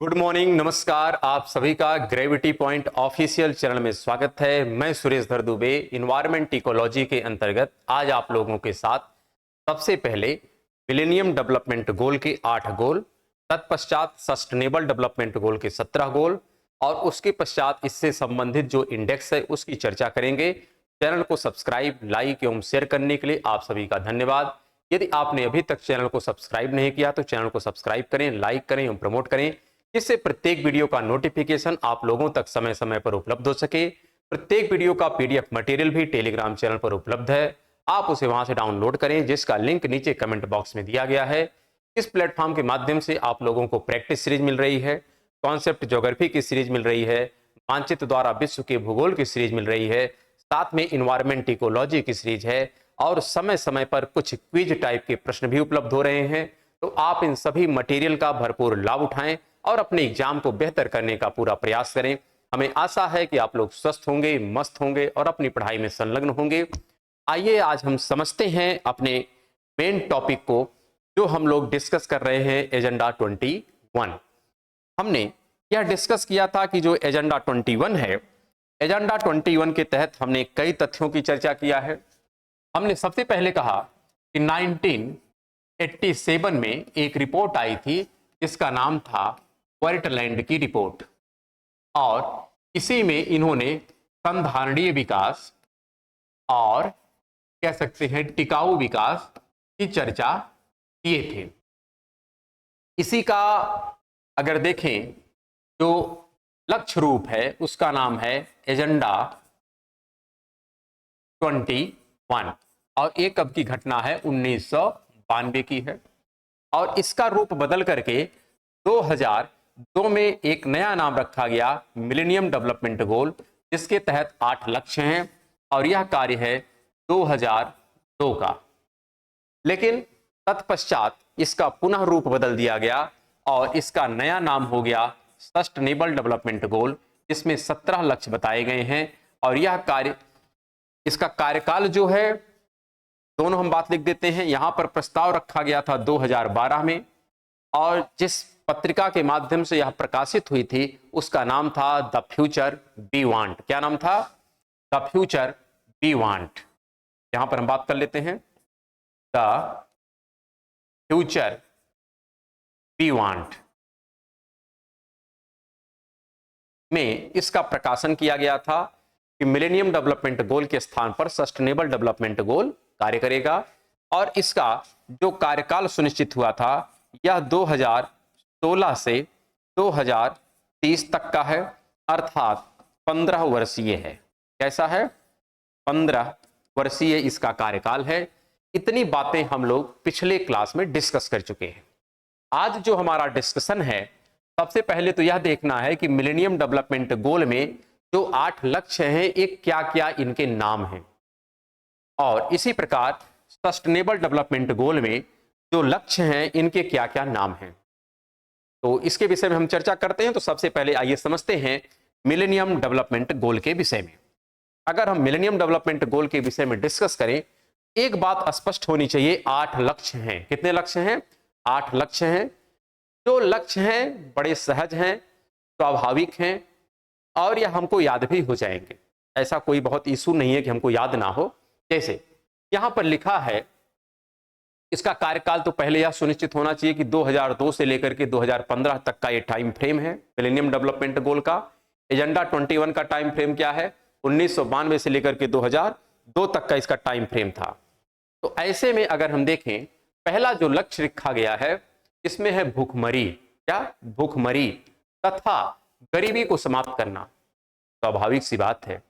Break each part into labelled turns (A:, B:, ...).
A: Good morning, नमस्कार। आप सभी का ग्रेविटी पॉइंट ऑफिशियल चैनल में स्वागत है। मैं सुरेश धर दुबे इन्वायरमेंट इकोलॉजी के अंतर्गत आज आप लोगों के साथ सबसे पहले मिलेनियम डेवलपमेंट गोल के 8 गोल, तत्पश्चात सस्टेनेबल डेवलपमेंट गोल के 17 गोल और उसके पश्चात इससे संबंधित जो इंडेक्स है उसकी चर्चा करेंगे। चैनल को सब्सक्राइब, लाइक एवं शेयर करने के लिए आप सभी का धन्यवाद। यदि आपने अभी तक चैनल को सब्सक्राइब नहीं किया तो चैनल को सब्सक्राइब करें, लाइक करें एवं प्रमोट करें, जिससे प्रत्येक वीडियो का नोटिफिकेशन आप लोगों तक समय समय पर उपलब्ध हो सके। प्रत्येक वीडियो का पीडीएफ मटेरियल भी टेलीग्राम चैनल पर उपलब्ध है, आप उसे वहां से डाउनलोड करें, जिसका लिंक नीचे कमेंट बॉक्स में दिया गया है। इस प्लेटफॉर्म के माध्यम से आप लोगों को प्रैक्टिस सीरीज मिल रही है, कॉन्सेप्ट ज्योग्राफी की सीरीज मिल रही है, मानचित्र द्वारा विश्व के भूगोल की सीरीज मिल रही है, साथ में इन्वायरमेंट इकोलॉजी की सीरीज है और समय समय पर कुछ क्विज टाइप के प्रश्न भी उपलब्ध हो रहे हैं। तो आप इन सभी मटेरियल का भरपूर लाभ उठाएं और अपने एग्जाम को बेहतर करने का पूरा प्रयास करें। हमें आशा है कि आप लोग स्वस्थ होंगे, मस्त होंगे और अपनी पढ़ाई में संलग्न होंगे। आइए आज हम समझते हैं अपने मेन टॉपिक को, जो हम लोग डिस्कस कर रहे हैं एजेंडा 21। हमने यह डिस्कस किया था कि जो एजेंडा 21 है, एजेंडा 21 के तहत हमने कई तथ्यों की चर्चा किया है। हमने सबसे पहले कहा कि 1987 में एक रिपोर्ट आई थी जिसका नाम था क्वार्टरलैंड की रिपोर्ट, और इसी में इन्होंने संधारणीय विकास और कह सकते हैं टिकाऊ विकास की चर्चा किए थे। इसी का अगर देखें जो लक्ष्य रूप है उसका नाम है एजेंडा 21 और ये कब की घटना है, 1992 की है। और इसका रूप बदल करके 2002 में एक नया नाम रखा गया, मिलेनियम डेवलपमेंट गोल, जिसके तहत 8 लक्ष्य हैं और यह कार्य है 2002 का। लेकिन तत्पश्चात इसका पुनः रूप बदल दिया गया और इसका नया नाम हो गया सस्टेनेबल डेवलपमेंट गोल, जिसमें 17 लक्ष्य बताए गए हैं। और यह कार्य, इसका कार्यकाल जो है, दोनों हम बात लिख देते हैं। यहां पर प्रस्ताव रखा गया था 2012 में और जिस पत्रिका के माध्यम से यह प्रकाशित हुई थी उसका नाम था द फ्यूचर वी वांट। क्या नाम था? The future we want. यहां पर हम बात कर लेते हैं द फ्यूचर वी वांट में इसका प्रकाशन किया गया था कि मिलेनियम डेवलपमेंट गोल के स्थान पर सस्टेनेबल डेवलपमेंट गोल कार्य करेगा। और इसका जो कार्यकाल सुनिश्चित हुआ था यह 2016 से 2030 तक का है, अर्थात 15 वर्षीय है। कैसा है? 15 वर्षीय इसका कार्यकाल है। इतनी बातें हम लोग पिछले क्लास में डिस्कस कर चुके हैं। आज जो हमारा डिस्कशन है, सबसे पहले तो यह देखना है कि मिलेनियम डेवलपमेंट गोल में जो 8 लक्ष्य हैं एक क्या क्या इनके नाम हैं, और इसी प्रकार सस्टेनेबल डेवलपमेंट गोल में जो लक्ष्य हैं इनके क्या क्या नाम हैं। तो इसके विषय में हम चर्चा करते हैं। तो सबसे पहले आइए समझते हैं मिलेनियम डेवलपमेंट गोल के विषय में। अगर हम मिलेनियम डेवलपमेंट गोल के विषय में डिस्कस करें, एक बात स्पष्ट होनी चाहिए, 8 लक्ष्य हैं। कितने लक्ष्य हैं? 8 लक्ष्य हैं। जो लक्ष्य हैं बड़े सहज हैं, स्वाभाविक हैं और यह हमको याद भी हो जाएंगे। ऐसा कोई बहुत इशू नहीं है कि हमको याद ना हो। जैसे यहां पर लिखा है, इसका कार्यकाल तो पहले यह सुनिश्चित होना चाहिए कि 2002 से लेकर के 2015 तक का ये टाइम फ्रेम है मिलेनियम डेवलपमेंट गोल का। एजेंडा 21 का टाइम फ्रेम क्या है? 1992 से लेकर के 2002 तक का इसका टाइम फ्रेम था। तो ऐसे में अगर हम देखें, पहला जो लक्ष्य लिखा गया है इसमें है भूखमरी। क्या? भूखमरी तथा गरीबी को समाप्त करना। स्वाभाविक सी बात है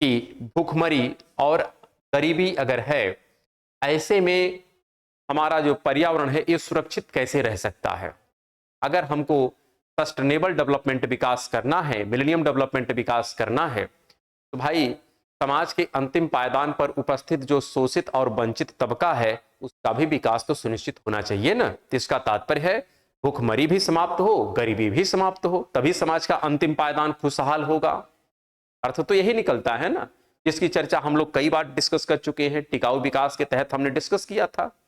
A: कि भूखमरी और गरीबी अगर है, ऐसे में हमारा जो पर्यावरण है ये सुरक्षित कैसे रह सकता है? अगर हमको सस्टेनेबल डेवलपमेंट विकास करना है, मिलेनियम डेवलपमेंट विकास करना है, तो भाई समाज के अंतिम पायदान पर उपस्थित जो शोषित और वंचित तबका है उसका भी विकास तो सुनिश्चित होना चाहिए ना। तो इसका तात्पर्य है भूखमरी भी समाप्त हो, गरीबी भी समाप्त हो, तभी समाज का अंतिम पायदान खुशहाल होगा। अर्थ तो यही निकलता है ना, जिसकी चर्चा हम लोग कई बार डिस्कस कर चुके हैं। टिकाऊ विकास के तहत हमने डिस्कस किया था।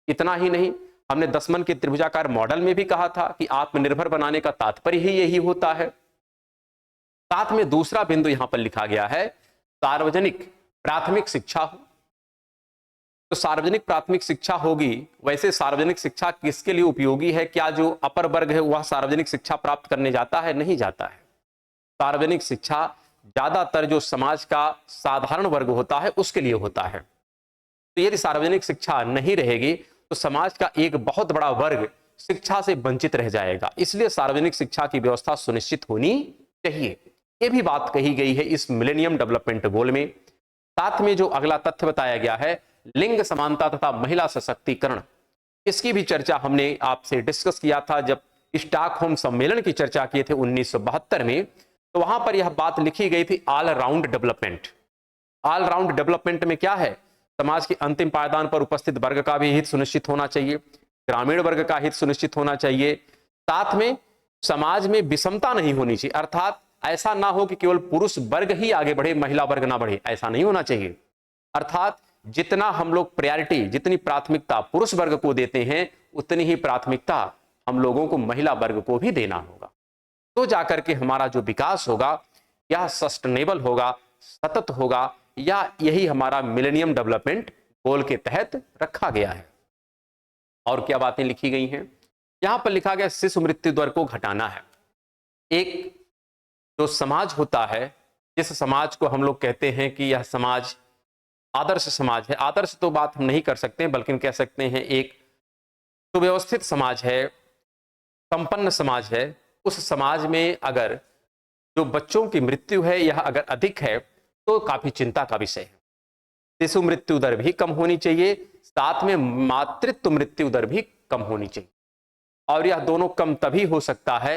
A: इतना ही नहीं, हमने 10 मन के त्रिभुजाकार मॉडल में भी कहा था कि आत्मनिर्भर बनाने का तात्पर्य ही यही होता है। साथ में दूसरा बिंदु यहां पर लिखा गया है, सार्वजनिक प्राथमिक शिक्षा हो। तो सार्वजनिक प्राथमिक शिक्षा होगी, वैसे सार्वजनिक शिक्षा किसके लिए उपयोगी है? क्या जो अपर वर्ग है वह सार्वजनिक शिक्षा प्राप्त करने जाता है? नहीं जाता है। सार्वजनिक शिक्षा ज्यादातर जो समाज का साधारण वर्ग होता है उसके लिए होता है। तो यदि सार्वजनिक शिक्षा नहीं रहेगी तो समाज का एक बहुत बड़ा वर्ग शिक्षा से वंचित रह जाएगा। इसलिए सार्वजनिक शिक्षा की व्यवस्था सुनिश्चित होनी चाहिए। यह भी बात कही गई है इस मिलेनियम डेवलपमेंट गोल में। साथ में जो अगला तथ्य बताया गया है, लिंग समानता तथा महिला सशक्तिकरण, इसकी भी चर्चा हमने आपसे डिस्कस किया था जब स्टॉकहोम सम्मेलन की चर्चा किए थे 1972 में। तो वहां पर यह बात लिखी गई थी, all round development. All round development में क्या है? समाज के अंतिम पायदान पर उपस्थित वर्ग का भी हित सुनिश्चित होना चाहिए, ग्रामीण वर्ग का हित सुनिश्चित होना चाहिए, साथ में समाज में विषमता नहीं होनी चाहिए। अर्थात ऐसा ना हो कि केवल पुरुष वर्ग ही आगे बढ़े, महिला वर्ग ना बढ़े, ऐसा नहीं होना चाहिए। अर्थात जितना हम लोग प्रायोरिटी, जितनी प्राथमिकता पुरुष वर्ग को देते हैं उतनी ही प्राथमिकता हम लोगों को महिला वर्ग को भी देना होगा। तो जाकर के हमारा जो विकास होगा यह सस्टेनेबल होगा, सतत होगा, या यही हमारा मिलेनियम डेवलपमेंट गोल के तहत रखा गया है। और क्या बातें लिखी गई हैं? यहां पर लिखा गया शिशु मृत्यु दर को घटाना है। एक जो समाज होता है, जिस समाज को हम लोग कहते हैं कि यह समाज आदर्श समाज है, आदर्श तो बात हम नहीं कर सकते बल्कि कह सकते हैं एक सुव्यवस्थित समाज है, संपन्न समाज है, उस समाज में अगर जो बच्चों की मृत्यु है यह अगर अधिक है तो काफी चिंता का विषय है। शिशु मृत्यु दर भी कम होनी चाहिए, साथ में मातृत्व मृत्यु दर भी कम होनी चाहिए। और यह दोनों कम तभी हो सकता है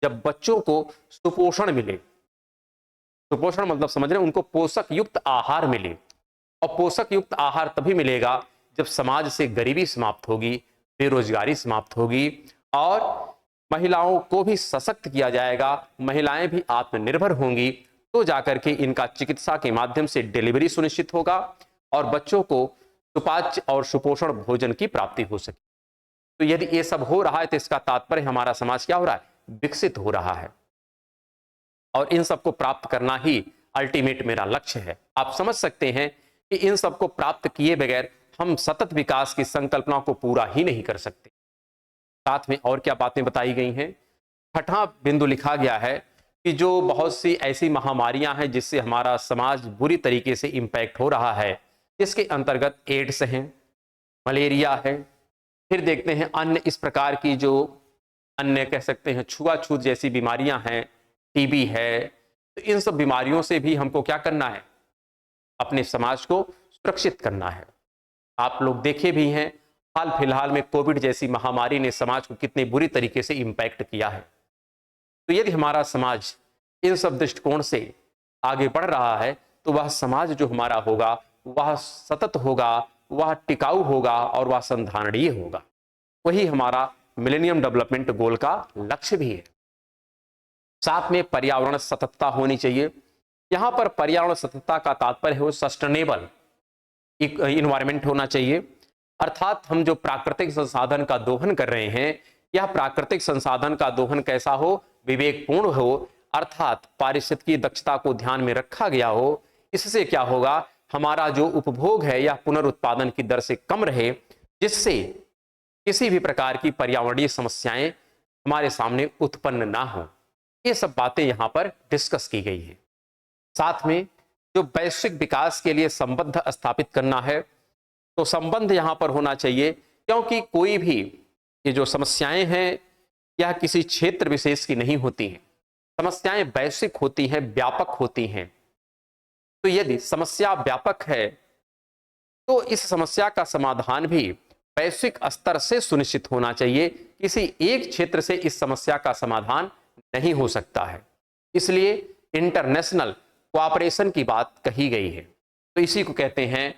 A: जब बच्चों को सुपोषण मिले। सुपोषण मतलब समझ रहे हैं, उनको पोषक युक्त आहार मिले। और पोषक युक्त आहार तभी मिलेगा जब समाज से गरीबी समाप्त होगी, बेरोजगारी समाप्त होगी और महिलाओं को भी सशक्त किया जाएगा, महिलाएं भी आत्मनिर्भर होंगी। तो जाकर के इनका चिकित्सा के माध्यम से डिलीवरी सुनिश्चित होगा और बच्चों को सुपाच्य और सुपोषण भोजन की प्राप्ति हो सके। तो यदि ये सब हो रहा है तो इसका तात्पर्य हमारा समाज क्या हो रहा है? विकसित हो रहा है। और इन सबको प्राप्त करना ही अल्टीमेट मेरा लक्ष्य है। आप समझ सकते हैं कि इन सबको प्राप्त किए बगैर हम सतत विकास की संकल्पना को पूरा ही नहीं कर सकते। साथ में और क्या बातें बताई गई हैं? छठा बिंदु लिखा गया है कि जो बहुत सी ऐसी महामारियां हैं जिससे हमारा समाज बुरी तरीके से इंपैक्ट हो रहा है, जिसके अंतर्गत एड्स है, मलेरिया है, फिर देखते हैं अन्य इस प्रकार की जो अन्य कह सकते हैं छुआछूत जैसी बीमारियां हैं, टीबी है। तो इन सब बीमारियों से भी हमको क्या करना है? अपने समाज को सुरक्षित करना है। आप लोग देखे भी हैं हाल फिलहाल में कोविड जैसी महामारी ने समाज को कितनी बुरी तरीके से इंपैक्ट किया है। तो यदि हमारा समाज इन सब दृष्टिकोण से आगे बढ़ रहा है तो वह समाज जो हमारा होगा वह सतत होगा, वह टिकाऊ होगा और वह संधारणीय होगा। वही हमारा मिलेनियम डेवलपमेंट गोल का लक्ष्य भी है। साथ में पर्यावरण सततता होनी चाहिए। यहां पर पर्यावरण सततता का तात्पर्य है वो सस्टेनेबल इन्वायरमेंट होना चाहिए। अर्थात हम जो प्राकृतिक संसाधन का दोहन कर रहे हैं, यह प्राकृतिक संसाधन का दोहन कैसा हो? विवेकपूर्ण हो, अर्थात पारिस्थितिकी दक्षता को ध्यान में रखा गया हो। इससे क्या होगा? हमारा जो उपभोग है यह पुनरुत्पादन की दर से कम रहे, जिससे किसी भी प्रकार की पर्यावरणीय समस्याएं हमारे सामने उत्पन्न ना हो। ये सब बातें यहां पर डिस्कस की गई है। साथ में जो वैश्विक विकास के लिए संबंध स्थापित करना है, तो संबंध यहां पर होना चाहिए, क्योंकि कोई भी ये जो समस्याएं हैं यह किसी क्षेत्र विशेष की नहीं होती हैं। समस्याएं वैश्विक होती हैं, व्यापक होती हैं। तो यदि समस्या व्यापक है तो इस समस्या का समाधान भी वैश्विक स्तर से सुनिश्चित होना चाहिए। किसी एक क्षेत्र से इस समस्या का समाधान नहीं हो सकता है। इसलिए इंटरनेशनल कोऑपरेशन की बात कही गई है। तो इसी को कहते हैं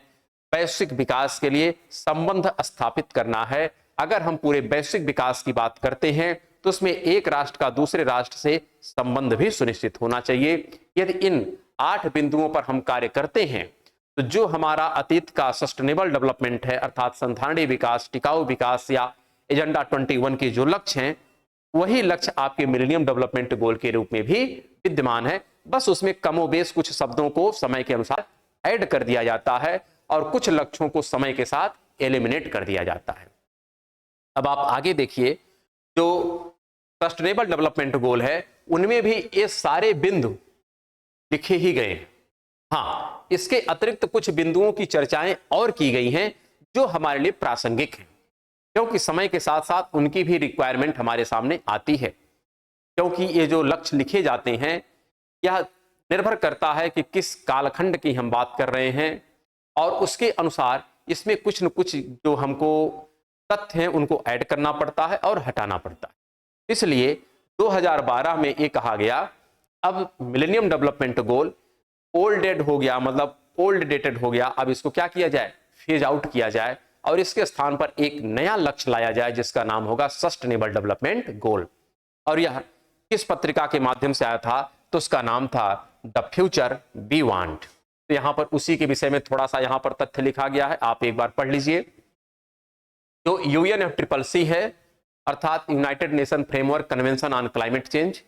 A: वैश्विक विकास के लिए संबंध स्थापित करना है। अगर हम पूरे वैश्विक विकास की बात करते हैं तो उसमें एक राष्ट्र का दूसरे राष्ट्र से संबंध भी सुनिश्चित होना चाहिए। यदि इन 8 बिंदुओं पर हम कार्य करते हैं तो जो हमारा अतीत का सस्टेनेबल डेवलपमेंट है, अर्थात संधारणीय विकास, टिकाऊ विकास या एजेंडा 21 के जो लक्ष्य हैं वही लक्ष्य आपके मिलेनियम डेवलपमेंट गोल के रूप में भी विद्यमान है। बस उसमें कमोबेश कुछ शब्दों को समय के अनुसार ऐड कर दिया जाता है और कुछ लक्ष्यों को समय के साथ एलिमिनेट कर दिया जाता है। अब आप आगे देखिए, जो सस्टेनेबल डेवलपमेंट गोल है उनमें भी ये सारे बिंदु लिखे ही गए हैं। हाँ, इसके अतिरिक्त कुछ बिंदुओं की चर्चाएं और की गई हैं जो हमारे लिए प्रासंगिक हैं, क्योंकि समय के साथ साथ उनकी भी रिक्वायरमेंट हमारे सामने आती है। क्योंकि ये जो लक्ष्य लिखे जाते हैं यह निर्भर करता है कि किस कालखंड की हम बात कर रहे हैं और उसके अनुसार इसमें कुछ न कुछ जो हमको तथ्य हैं उनको ऐड करना पड़ता है और हटाना पड़ता है। इसलिए 2012 में ये कहा गया अब मिलेनियम डेवलपमेंट गोल ओल्ड हो गया, मतलब ओल्ड डेटेड हो गया, अब इसको क्या किया जाए, फेज आउट किया जाए और इसके स्थान पर एक नया लक्ष्य लाया जाए जिसका नाम होगा सस्टेनेबल डेवलपमेंट गोल। और यह किस पत्रिका के माध्यम से आया था, तो उसका नाम था द फ्यूचर वी वांट। तो यहां पर उसी के विषय में थोड़ा सा यहां पर तथ्य लिखा गया है, आप एक बार पढ़ लीजिए। जो UNFCCC है अर्थात United nation framework convention on climate change,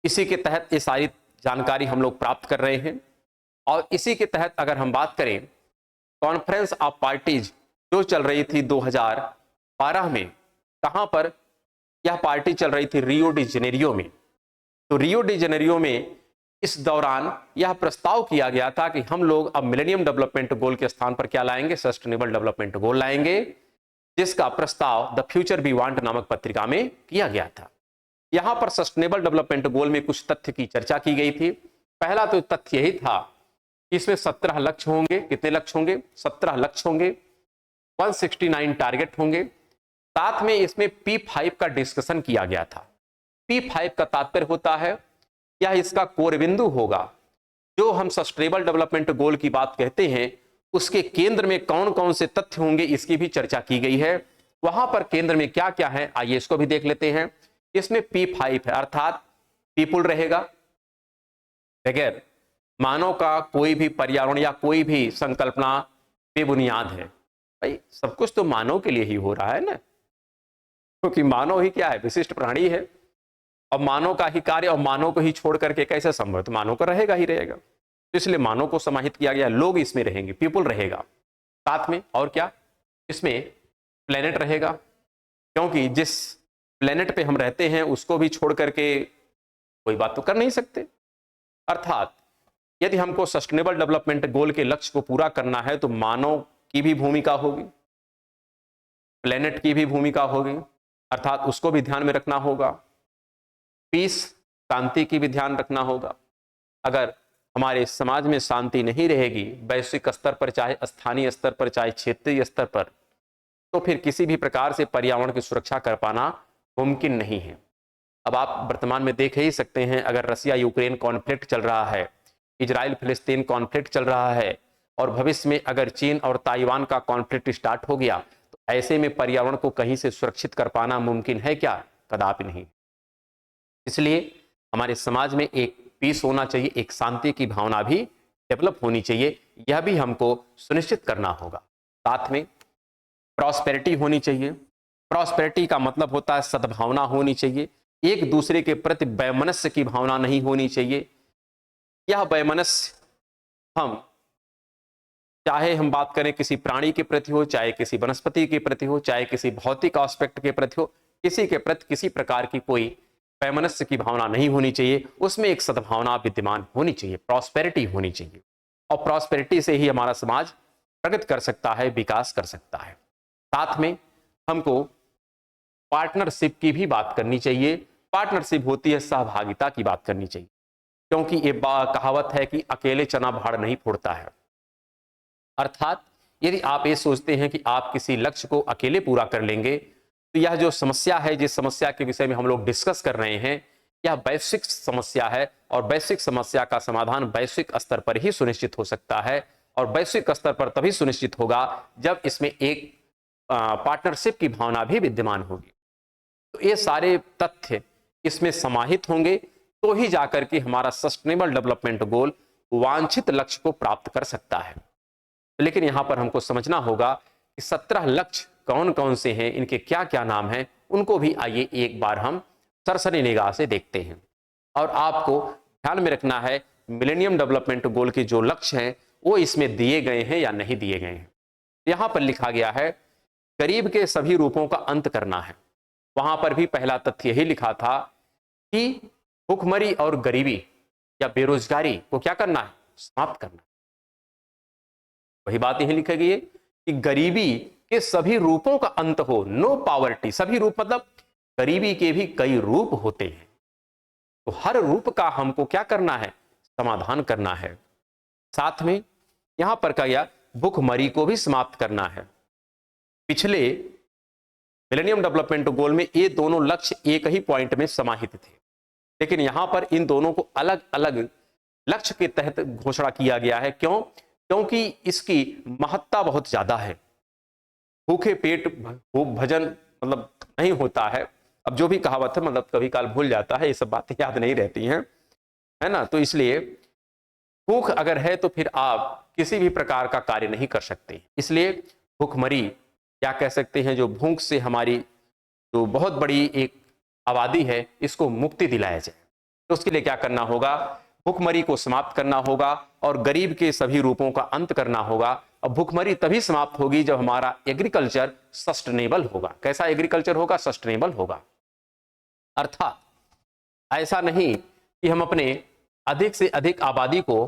A: इसी के तहत ये सारी जानकारी हम लोग प्राप्त कर रहे हैं। और इसी के तहत अगर हम बात करें कॉन्फ्रेंस ऑफ पार्टीज जो चल रही थी 2012 में, कहां पर यह पार्टी चल रही थी, रियो डी जेनेरियो में। तो रियो डी जेनेरियो में इस दौरान यह प्रस्ताव किया गया था कि हम लोग अब मिलेनियम डेवलपमेंट गोल के स्थान पर क्या लाएंगे, सस्टेनेबल डेवलपमेंट गोल लाएंगे, जिसका प्रस्ताव द फ्यूचर वी वांट नामक पत्रिका में किया गया था। यहां पर सस्टेनेबल डेवलपमेंट गोल में कुछ तथ्य की चर्चा की गई थी। पहला तो तथ्य यही था कि इसमें 17 लक्ष्य होंगे। कितने लक्ष्य होंगे, 17 लक्ष्य होंगे, 169 टारगेट होंगे। साथ में इसमें P5 का डिस्कशन किया गया था। P5 का तात्पर्य होता है यह इसका कोर बिंदु होगा। जो हम सस्टेनेबल डेवलपमेंट गोल की बात कहते हैं उसके केंद्र में कौन कौन से तथ्य होंगे इसकी भी चर्चा की गई है। वहां पर केंद्र में क्या क्या है आइए इसको भी देख लेते हैं। इसमें P5 है अर्थात पीपुल रहेगा, बगैर मानव का कोई भी पर्यावरण या कोई भी संकल्पना बेबुनियाद है। भाई सब कुछ तो मानव के लिए ही हो रहा है ना, क्योंकि मानव ही क्या है, विशिष्ट प्राणी है और मानव का ही कार्य और मानव को ही छोड़ करके कैसे संभव, तो मानव का रहेगा ही रहेगा। तो इसलिए मानव को समाहित किया गया, लोग इसमें रहेंगे, पीपुल रहेगा। साथ में और क्या, इसमें प्लेनेट रहेगा, क्योंकि जिस प्लेनेट पे हम रहते हैं उसको भी छोड़ करके कोई बात तो कर नहीं सकते। अर्थात यदि हमको सस्टेनेबल डेवलपमेंट गोल के लक्ष्य को पूरा करना है तो मानव की भी भूमिका होगी, प्लेनेट की भी भूमिका होगी, अर्थात उसको भी ध्यान में रखना होगा। पीस, शांति की भी ध्यान रखना होगा। अगर हमारे समाज में शांति नहीं रहेगी, वैश्विक स्तर पर चाहे स्थानीय स्तर पर चाहे क्षेत्रीय स्तर पर, तो फिर किसी भी प्रकार से पर्यावरण की सुरक्षा कर पाना मुमकिन नहीं है। अब आप वर्तमान में देख ही सकते हैं, अगर रसिया यूक्रेन कॉन्फ्लिक्ट चल रहा है, इजराइल फिलिस्तीन कॉन्फ्लिक्ट चल रहा है और भविष्य में अगर चीन और ताइवान का कॉन्फ्लिक्ट स्टार्ट हो गया तो ऐसे में पर्यावरण को कहीं से सुरक्षित कर पाना मुमकिन है क्या, कदापि नहीं। इसलिए हमारे समाज में एक पीस होना चाहिए, एक शांति की भावना भी डेवलप होनी चाहिए, यह भी हमको सुनिश्चित करना होगा। साथ में प्रॉस्पेरिटी होनी चाहिए। प्रॉस्पेरिटी का मतलब होता है सद्भावना होनी चाहिए, एक दूसरे के प्रति वैमनस्य की भावना नहीं होनी चाहिए। यह वैमनस्य हम चाहे हम बात करें किसी प्राणी के प्रति हो, चाहे किसी वनस्पति के प्रति हो, चाहे किसी भौतिक एस्पेक्ट के प्रति हो, किसी के प्रति किसी प्रकार की कोई वैमनस्य की भावना नहीं होनी चाहिए, उसमें एक सद्भावना विद्यमान होनी चाहिए, प्रॉस्पेरिटी होनी चाहिए। और प्रॉस्पेरिटी से ही हमारा समाज प्रगति कर सकता है, विकास कर सकता है। साथ में हमको पार्टनरशिप की भी बात करनी चाहिए। पार्टनरशिप होती है सहभागिता की बात करनी चाहिए, क्योंकि ये कहावत है कि अकेले चना भाड़ नहीं फोड़ता है। अर्थात यदि आप ये सोचते हैं कि आप किसी लक्ष्य को अकेले पूरा कर लेंगे तो यह जो समस्या है, जिस समस्या के विषय में हम लोग डिस्कस कर रहे हैं, यह वैश्विक समस्या है और वैश्विक समस्या का समाधान वैश्विक स्तर पर ही सुनिश्चित हो सकता है। और वैश्विक स्तर पर तभी सुनिश्चित होगा जब इसमें एक पार्टनरशिप की भावना भी विद्यमान होगी। तो ये सारे तथ्य इसमें समाहित होंगे तो ही जाकर के हमारा सस्टेनेबल डेवलपमेंट गोल वांछित लक्ष्य को प्राप्त कर सकता है। लेकिन यहां पर हमको समझना होगा कि 17 लक्ष्य कौन कौन से हैं, इनके क्या क्या नाम हैं, उनको भी आइए एक बार हम सरसरी निगाह से देखते हैं। और आपको ध्यान में रखना है मिलेनियम डेवलपमेंट गोल के जो लक्ष्य हैं वो इसमें दिए गए हैं या नहीं दिए गए हैं। यहां पर लिखा गया है गरीब के सभी रूपों का अंत करना है। वहां पर भी पहला तथ्य यही लिखा था कि भूखमरी और गरीबी या बेरोजगारी को क्या करना है, समाप्त करना है। वही बात यही लिखी गई है कि गरीबी के सभी रूपों का अंत हो, नो पॉवर्टी। सभी रूप मतलब गरीबी के भी कई रूप होते हैं, तो हर रूप का हमको क्या करना है, समाधान करना है। साथ में यहां पर कहा गया भूखमरी को भी समाप्त करना है। पिछले मिलेनियम डेवलपमेंट गोल में ये दोनों लक्ष्य एक ही पॉइंट में समाहित थे, लेकिन यहां पर इन दोनों को अलग अलग लक्ष्य के तहत घोषणा किया गया है। क्यों? क्योंकि इसकी महत्ता बहुत ज्यादा है। भूखे पेट भजन मतलब नहीं होता है। अब जो भी कहावत है मतलब कभी काल भूल जाता है, ये सब बातें याद नहीं रहती हैं, है ना। तो इसलिए भूख अगर है तो फिर आप किसी भी प्रकार का कार्य नहीं कर सकते। इसलिए भूखमरी क्या कह सकते हैं, जो भूख से हमारी जो बहुत बड़ी एक आबादी है इसको मुक्ति दिलाया जाए, तो उसके लिए क्या करना होगा, भूखमरी को समाप्त करना होगा और गरीब के सभी रूपों का अंत करना होगा। और भूखमरी तभी समाप्त होगी जब हमारा एग्रीकल्चर सस्टेनेबल होगा। कैसा एग्रीकल्चर होगा, सस्टेनेबल होगा। अर्थात ऐसा नहीं कि हम अपने अधिक से अधिक आबादी को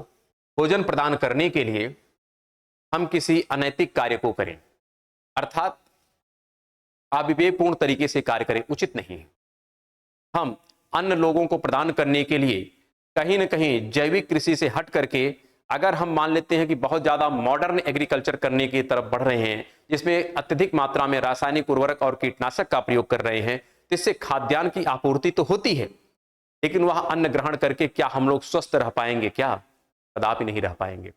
A: भोजन प्रदान करने के लिए हम किसी अनैतिक कार्य को करें, अर्थात अविवेकपूर्ण तरीके से कार्य करें, उचित नहीं है। हम अन्य लोगों को प्रदान करने के लिए कहीं ना कहीं जैविक कृषि से हट करके अगर हम मान लेते हैं कि बहुत ज्यादा मॉडर्न एग्रीकल्चर करने की तरफ बढ़ रहे हैं, जिसमें अत्यधिक मात्रा में रासायनिक उर्वरक और कीटनाशक का प्रयोग कर रहे हैं, जिससे खाद्यान्न की आपूर्ति तो होती है, लेकिन वह अन्न ग्रहण करके क्या हम लोग स्वस्थ रह पाएंगे? क्या कदापि नहीं रह पाएंगे।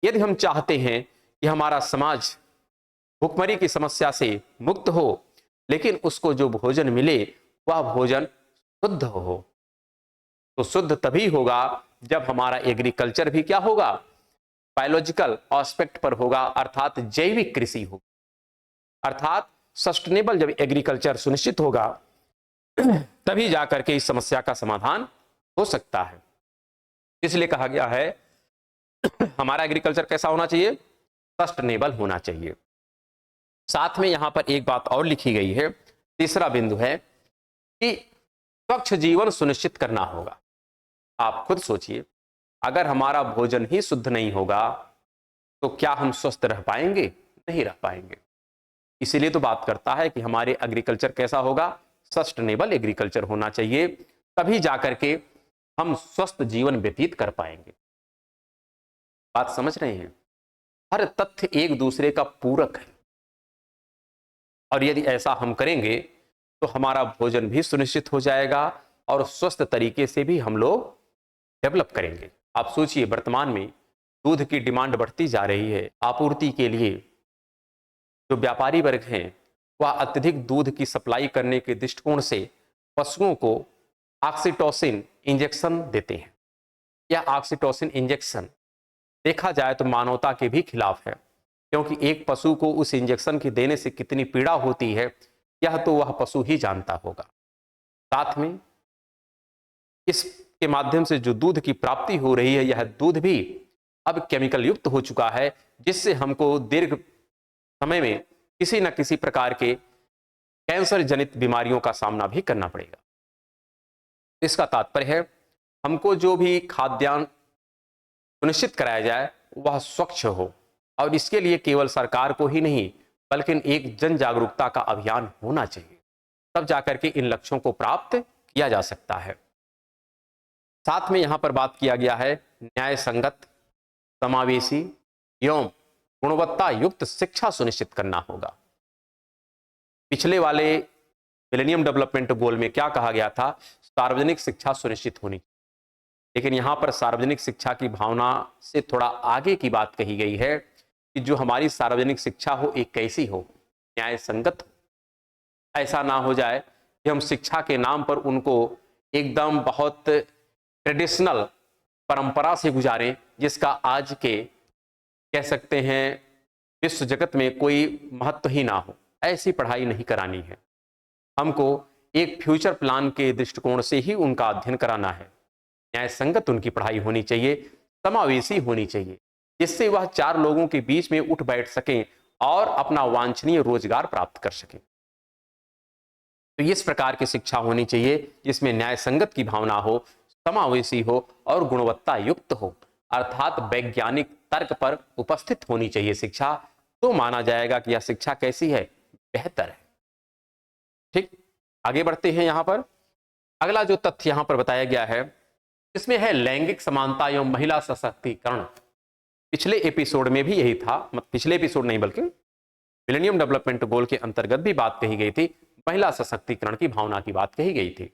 A: यदि हम चाहते हैं कि हमारा समाज भूखमरी की समस्या से मुक्त हो, लेकिन उसको जो भोजन मिले वह भोजन शुद्ध हो, तो शुद्ध तभी होगा जब हमारा एग्रीकल्चर भी क्या होगा, बायोलॉजिकल एस्पेक्ट पर होगा, अर्थात जैविक कृषि होगी। अर्थात सस्टेनेबल जब एग्रीकल्चर सुनिश्चित होगा तभी जाकर के इस समस्या का समाधान हो सकता है। इसलिए कहा गया है हमारा एग्रीकल्चर कैसा होना चाहिए, सस्टेनेबल होना चाहिए। साथ में यहां पर एक बात और लिखी गई है, तीसरा बिंदु है कि स्वच्छ जीवन सुनिश्चित करना होगा। आप खुद सोचिए, अगर हमारा भोजन ही शुद्ध नहीं होगा तो क्या हम स्वस्थ रह पाएंगे? नहीं रह पाएंगे। इसीलिए तो बात करता है कि हमारे एग्रीकल्चर कैसा होगा, सस्टेनेबल एग्रीकल्चर होना चाहिए, तभी जाकर के हम स्वस्थ जीवन व्यतीत कर पाएंगे। बात समझ रहे हैं? हर तथ्य एक दूसरे का पूरक है, और यदि ऐसा हम करेंगे तो हमारा भोजन भी सुनिश्चित हो जाएगा और स्वस्थ तरीके से भी हम लोग डेवलप करेंगे। आप सोचिए, वर्तमान में दूध की डिमांड बढ़ती जा रही है। आपूर्ति के लिए जो व्यापारी वर्ग हैं वह अत्यधिक दूध की सप्लाई करने के दृष्टिकोण से पशुओं को ऑक्सीटोसिन इंजेक्शन देते हैं। यह ऑक्सीटोसिन इंजेक्शन देखा जाए तो मानवता के भी खिलाफ है, क्योंकि एक पशु को उस इंजेक्शन के देने से कितनी पीड़ा होती है यह तो वह पशु ही जानता होगा। साथ में इसके माध्यम से जो दूध की प्राप्ति हो रही है, यह दूध भी अब केमिकल युक्त हो चुका है, जिससे हमको दीर्घ समय में किसी न किसी प्रकार के कैंसर जनित बीमारियों का सामना भी करना पड़ेगा। इसका तात्पर्य है हमको जो भी खाद्यान्न सुनिश्चित कराया जाए वह स्वच्छ हो, और इसके लिए केवल सरकार को ही नहीं बल्कि एक जन जागरूकता का अभियान होना चाहिए, तब जाकर के इन लक्ष्यों को प्राप्त किया जा सकता है। साथ में यहां पर बात किया गया है न्याय संगत, समावेशी एवं गुणवत्ता युक्त शिक्षा सुनिश्चित करना होगा। पिछले वाले मिलेनियम डेवलपमेंट गोल में क्या कहा गया था, सार्वजनिक शिक्षा सुनिश्चित होनी, लेकिन यहां पर सार्वजनिक शिक्षा की भावना से थोड़ा आगे की बात कही गई है कि जो हमारी सार्वजनिक शिक्षा हो एक कैसी हो, न्याय संगत हो। ऐसा ना हो जाए कि हम शिक्षा के नाम पर उनको एकदम बहुत ट्रेडिशनल परंपरा से गुजारें, जिसका आज के कह सकते हैं विश्व जगत में कोई महत्व ही ना हो। ऐसी पढ़ाई नहीं करानी है। हमको एक फ्यूचर प्लान के दृष्टिकोण से ही उनका अध्ययन कराना है। न्याय संगत उनकी पढ़ाई होनी चाहिए, समावेशी होनी चाहिए, जिससे वह 4 लोगों के बीच में उठ बैठ सकें और अपना वांछनीय रोजगार प्राप्त कर सकें। तो इस प्रकार की शिक्षा होनी चाहिए जिसमें न्याय संगत की भावना हो, समावेशी हो और गुणवत्ता युक्त हो, अर्थात वैज्ञानिक तर्क पर उपस्थित होनी चाहिए शिक्षा। तो माना जाएगा कि यह शिक्षा कैसी है, बेहतर है। ठीक, आगे बढ़ते हैं। यहां पर अगला जो तथ्य यहां पर बताया गया है इसमें है लैंगिक समानता एवं महिला सशक्तिकरण। पिछले एपिसोड में भी यही था, पिछले एपिसोड नहीं बल्कि मिलेनियम डेवलपमेंट गोल के अंतर्गत भी बात कही गई थी, महिला सशक्तिकरण की भावना की बात कही गई थी।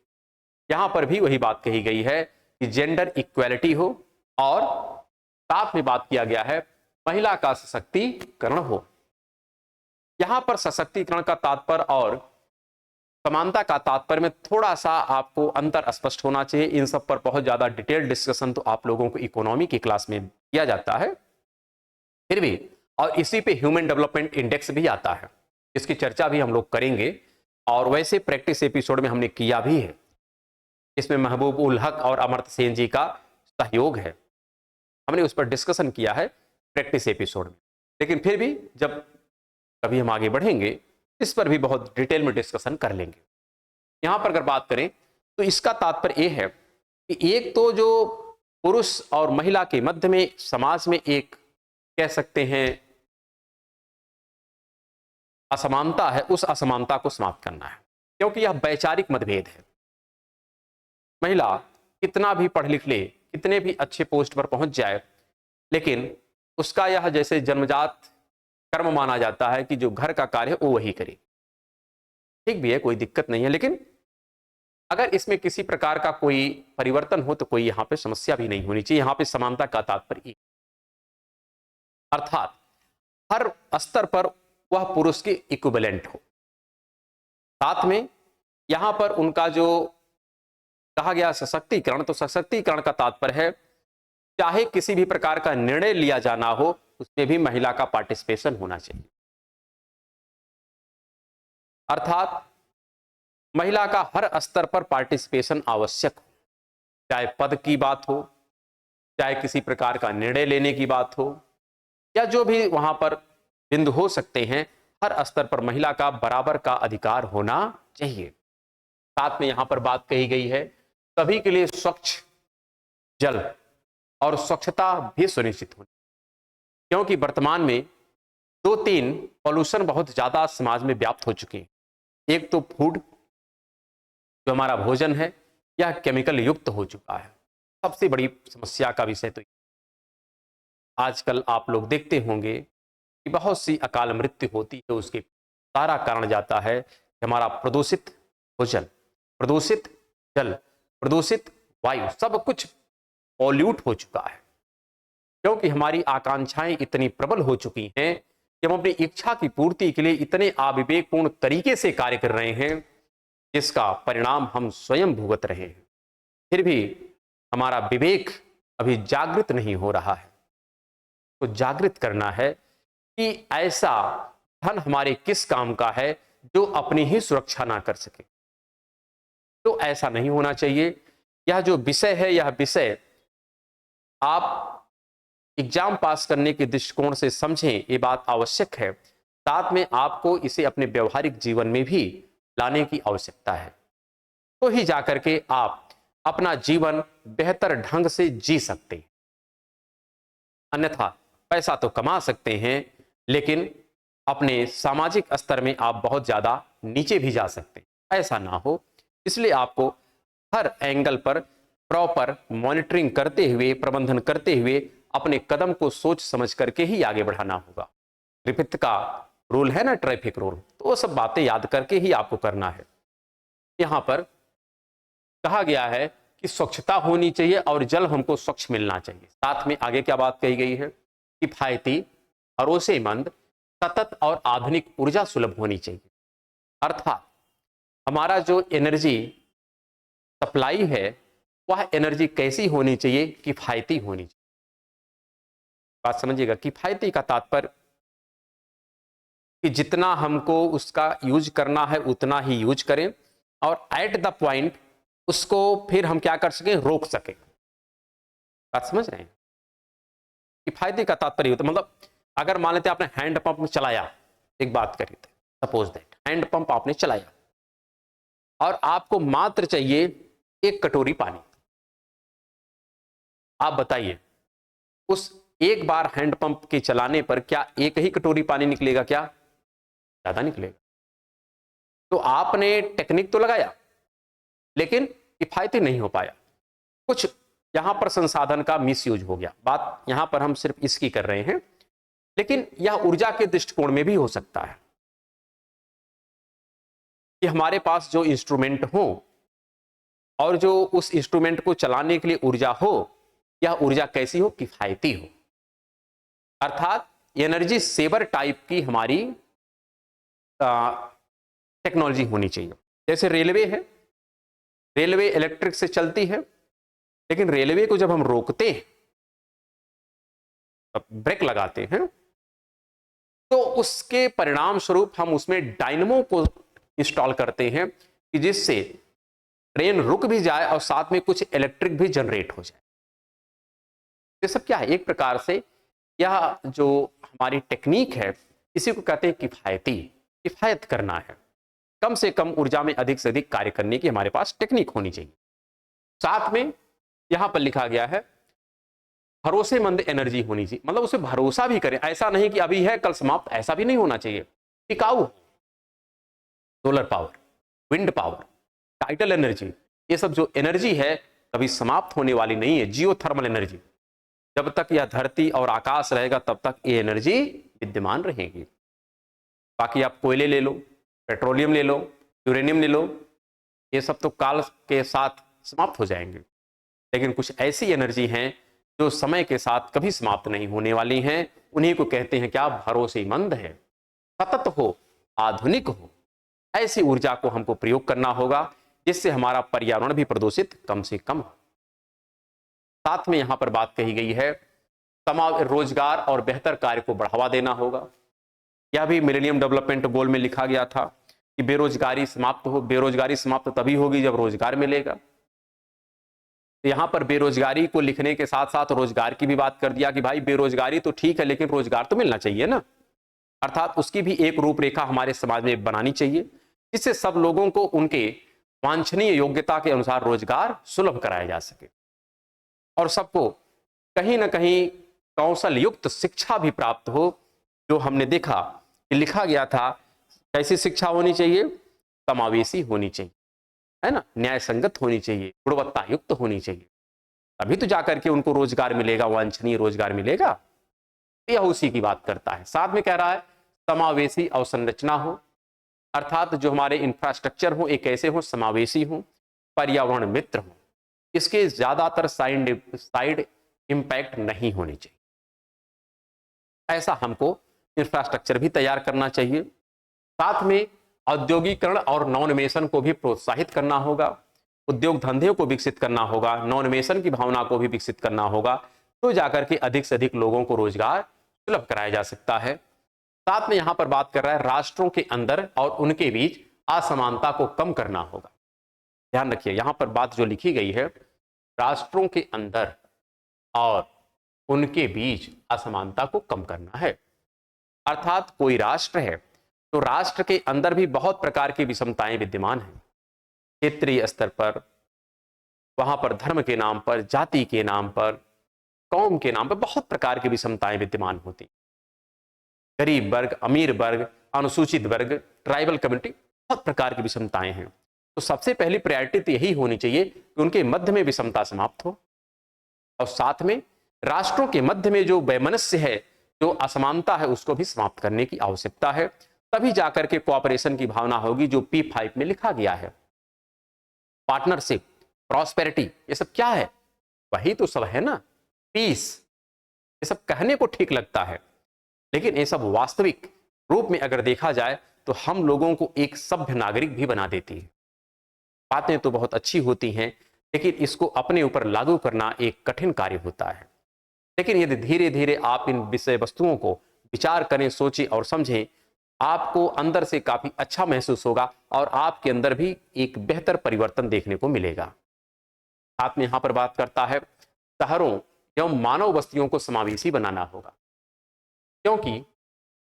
A: यहां पर भी वही बात कही गई है कि जेंडर इक्वेलिटी हो और साथ में बात किया गया है महिला का सशक्तिकरण हो। यहां पर सशक्तिकरण का तात्पर्य और समानता का तात्पर्य में थोड़ा सा आपको अंतर स्पष्ट होना चाहिए। इन सब पर बहुत ज्यादा डिटेल डिस्कशन तो आप लोगों को इकोनॉमी की क्लास में किया जाता है, फिर भी, और इसी पे ह्यूमन डेवलपमेंट इंडेक्स भी आता है, इसकी चर्चा भी हम लोग करेंगे। और वैसे प्रैक्टिस एपिसोड में हमने किया भी है, इसमें महबूब उल हक और अमर्त्य सेन जी का सहयोग है, हमने उस पर डिस्कशन किया है प्रैक्टिस एपिसोड में। लेकिन फिर भी जब कभी हम आगे बढ़ेंगे इस पर भी बहुत डिटेल में डिस्कशन कर लेंगे। यहां पर अगर बात करें तो इसका तात्पर्य यह है कि एक तो जो पुरुष और महिला के मध्य में समाज में एक कह सकते हैं असमानता है, उस असमानता को समाप्त करना है, क्योंकि यह वैचारिक मतभेद है। महिला कितना भी पढ़ लिख ले, कितने भी अच्छे पोस्ट पर पहुंच जाए, लेकिन उसका यह जैसे जन्मजात कर्म माना जाता है कि जो घर का कार्य है वो वही करे। ठीक भी है, कोई दिक्कत नहीं है, लेकिन अगर इसमें किसी प्रकार का कोई परिवर्तन हो तो कोई यहां पे समस्या भी नहीं होनी चाहिए। यहां पे समानता का तात्पर्य अर्थात हर स्तर पर वह पुरुष के इक्विवेलेंट हो। साथ में यहां पर उनका जो कहा गया सशक्तिकरण, तो सशक्तिकरण का तात्पर्य है चाहे किसी भी प्रकार का निर्णय लिया जाना हो उसमें भी महिला का पार्टिसिपेशन होना चाहिए। अर्थात महिला का हर स्तर पर पार्टिसिपेशन आवश्यक हो, चाहे पद की बात हो, चाहे किसी प्रकार का निर्णय लेने की बात हो, या जो भी वहां पर बिंदु हो सकते हैं, हर स्तर पर महिला का बराबर का अधिकार होना चाहिए। साथ में यहां पर बात कही गई है सभी के लिए स्वच्छ जल और स्वच्छता भी सुनिश्चित होनी, क्योंकि वर्तमान में 2-3 पॉल्यूशन बहुत ज्यादा समाज में व्याप्त हो चुके हैं। एक तो फूड, जो हमारा भोजन है, यह केमिकल युक्त हो चुका है। सबसे बड़ी समस्या का विषय तो आजकल आप लोग देखते होंगे कि बहुत सी अकाल मृत्यु होती है, उसके सारा कारण जाता है कि हमारा प्रदूषित भोजन, प्रदूषित जल, प्रदूषित वायु, सब कुछ पॉल्यूट हो चुका है, क्योंकि हमारी आकांक्षाएं इतनी प्रबल हो चुकी हैं कि हम अपनी इच्छा की पूर्ति के लिए इतने अविवेकपूर्ण तरीके से कार्य कर रहे हैं जिसका परिणाम हम स्वयं भुगत रहे हैं। फिर भी हमारा विवेक अभी जागृत नहीं हो रहा है। तो जागृत करना है कि ऐसा धन हमारे किस काम का है जो अपनी ही सुरक्षा ना कर सके। तो ऐसा नहीं होना चाहिए। यह जो विषय है, यह विषय आप एग्जाम पास करने के दृष्टिकोण से समझें, ये बात आवश्यक है। साथ में आपको इसे अपने व्यवहारिक जीवन में भी लाने की आवश्यकता है, तो ही जाकर के आप अपना जीवन बेहतर ढंग से जी सकते हैं। अन्यथा पैसा तो कमा सकते हैं, लेकिन अपने सामाजिक स्तर में आप बहुत ज्यादा नीचे भी जा सकते हैं। ऐसा ना हो, इसलिए आपको हर एंगल पर प्रॉपर मॉनिटरिंग करते हुए, प्रबंधन करते हुए अपने कदम को सोच समझ करके ही आगे बढ़ाना होगा। ग्रिफिथ का रूल है ना, ट्रैफिक रूल, तो वो सब बातें याद करके ही आपको करना है। यहां पर कहा गया है कि स्वच्छता होनी चाहिए और जल हमको स्वच्छ मिलना चाहिए। साथ में आगे क्या बात कही गई है, किफायती, भरोसेमंद, सतत और आधुनिक ऊर्जा सुलभ होनी चाहिए। अर्थात हमारा जो एनर्जी सप्लाई है वह एनर्जी कैसी होनी चाहिए, किफायती होनी चाहिए। बात समझिएगा, किफायती का तात्पर्य कि जितना हमको उसका यूज करना है उतना ही यूज करें, और एट द पॉइंट उसको फिर हम क्या कर सकें, रोक सकें। बात समझ रहे हैं? किफायती का तात्पर्य होता, मतलब अगर मान लेते आपने हैंड पंप में चलाया, एक बात करी थे, सपोज दैट हैंड पंप आपने चलाया और आपको मात्र चाहिए 1 कटोरी पानी। आप बताइए उस एक बार हैंड पंप के चलाने पर क्या 1 ही कटोरी पानी निकलेगा? क्या ज्यादा निकलेगा? तो आपने टेक्निक तो लगाया लेकिन किफायती नहीं हो पाया, कुछ यहां पर संसाधन का मिसयूज हो गया। बात यहां पर हम सिर्फ इसकी कर रहे हैं, लेकिन यह ऊर्जा के दृष्टिकोण में भी हो सकता है कि हमारे पास जो इंस्ट्रूमेंट हो और जो उस इंस्ट्रूमेंट को चलाने के लिए ऊर्जा हो, यह ऊर्जा कैसी हो, किफायती हो, अर्थात एनर्जी सेवर टाइप की हमारी टेक्नोलॉजी होनी चाहिए। जैसे रेलवे है, रेलवे इलेक्ट्रिक से चलती है, लेकिन रेलवे को जब हम रोकते हैं, ब्रेक लगाते हैं, तो उसके परिणाम स्वरूप हम उसमें डायनमो को इंस्टॉल करते हैं कि जिससे ट्रेन रुक भी जाए और साथ में कुछ इलेक्ट्रिक भी जनरेट हो जाए। ये सब क्या है, एक प्रकार से यह जो हमारी टेक्निक है इसी को कहते हैं किफायती। किफायत करना है, कम से कम ऊर्जा में अधिक से अधिक कार्य करने की हमारे पास टेक्निक होनी चाहिए। साथ में यहां पर लिखा गया है भरोसेमंद एनर्जी होनी चाहिए, मतलब उसे भरोसा भी करें, ऐसा नहीं कि अभी है कल समाप्त, ऐसा भी नहीं होना चाहिए। टिकाऊ, solar power, wind power, tidal energy, ये सब जो एनर्जी है कभी समाप्त होने वाली नहीं है। जियोथर्मल एनर्जी, जब तक यह धरती और आकाश रहेगा तब तक ये एनर्जी विद्यमान रहेगी। बाकी आप कोयले ले लो, पेट्रोलियम ले लो, यूरेनियम ले लो, ये सब तो काल के साथ समाप्त हो जाएंगे, लेकिन कुछ ऐसी एनर्जी हैं जो समय के साथ कभी समाप्त नहीं होने वाली हैं। उन्हीं को कहते हैं क्या, भरोसेमंद है, सतत हो, आधुनिक हो। ऐसी ऊर्जा को हमको प्रयोग करना होगा जिससे हमारा पर्यावरण भी प्रदूषित कम से कम हो। साथ में यहां पर बात कही गई है रोजगार और बेहतर कार्य को बढ़ावा देना होगा। यह भी मिलेनियम डेवलपमेंट गोल में लिखा गया था कि बेरोजगारी समाप्त हो। बेरोजगारी समाप्त तभी होगी जब रोजगार मिलेगा। तो यहां पर बेरोजगारी को लिखने के साथ साथ रोजगार की भी बात कर दिया कि भाई बेरोजगारी तो ठीक है लेकिन रोजगार तो मिलना चाहिए ना, अर्थात उसकी भी एक रूपरेखा हमारे समाज में बनानी चाहिए जिससे सब लोगों को उनके वांछनीय योग्यता के अनुसार रोजगार सुलभ कराया जा सके और सबको कहीं ना कहीं कौशल युक्त शिक्षा भी प्राप्त हो। जो हमने देखा कि लिखा गया था कैसी शिक्षा होनी चाहिए, समावेशी होनी चाहिए, है ना, न्याय संगत होनी चाहिए, गुणवत्ता युक्त होनी चाहिए, तभी तो जाकर के उनको रोजगार मिलेगा, वांछनीय रोजगार मिलेगा। यह उसी की बात करता है। साथ में कह रहा है समावेशी अवसंरचना हो, अर्थात जो हमारे इंफ्रास्ट्रक्चर हो एक ऐसे हो, समावेशी हो, पर्यावरण मित्र हो, इसके ज्यादातर साइड इंपैक्ट नहीं होने चाहिए। ऐसा हमको इंफ्रास्ट्रक्चर भी तैयार करना चाहिए। साथ में औद्योगिकरण और नवोन्मेषण को भी प्रोत्साहित करना होगा, उद्योग धंधे को विकसित करना होगा, नवोन्मेषण की भावना को भी विकसित करना होगा, तो जाकर के अधिक से अधिक लोगों को रोजगार सुलभ कराया जा सकता है। साथ में यहां पर बात कर रहा है राष्ट्रों के अंदर और उनके बीच असमानता को कम करना होगा। ध्यान रखिए यहां पर बात जो लिखी गई है, राष्ट्रों के अंदर और उनके बीच असमानता को कम करना है। अर्थात कोई राष्ट्र है तो राष्ट्र के अंदर भी बहुत प्रकार की विषमताएं विद्यमान हैं, क्षेत्रीय स्तर पर, वहां पर धर्म के नाम पर, जाति के नाम पर, कौम के नाम पर बहुत प्रकार की विषमताएं विद्यमान होती। गरीब वर्ग, अमीर वर्ग, अनुसूचित वर्ग, ट्राइबल कम्युनिटी, बहुत प्रकार की विषमताएं हैं। तो सबसे पहली प्रायोरिटी तो यही होनी चाहिए कि उनके मध्य में विषमता समाप्त हो और साथ में राष्ट्रों के मध्य में जो वैमनस्य है, जो असमानता है, उसको भी समाप्त करने की आवश्यकता है। तभी जाकर के कोऑपरेशन की भावना होगी जो P5 में लिखा गया है। पार्टनरशिप, प्रॉस्पेरिटी, ये सब क्या है, वही तो सब है ना, पीस। ये सब कहने को ठीक लगता है लेकिन ये सब वास्तविक रूप में अगर देखा जाए तो हम लोगों को एक सभ्य नागरिक भी बना देती है। बातें तो बहुत अच्छी होती हैं लेकिन इसको अपने ऊपर लागू करना एक कठिन कार्य होता है। लेकिन यदि धीरे धीरे आप इन विषय वस्तुओं को विचार करें, सोचें और समझें आपको अंदर से काफी अच्छा महसूस होगा और आपके अंदर भी एक बेहतर परिवर्तन देखने को मिलेगा। साथ में यहां पर बात करता है शहरों एवं मानव बस्तियों को समावेशी बनाना होगा, क्योंकि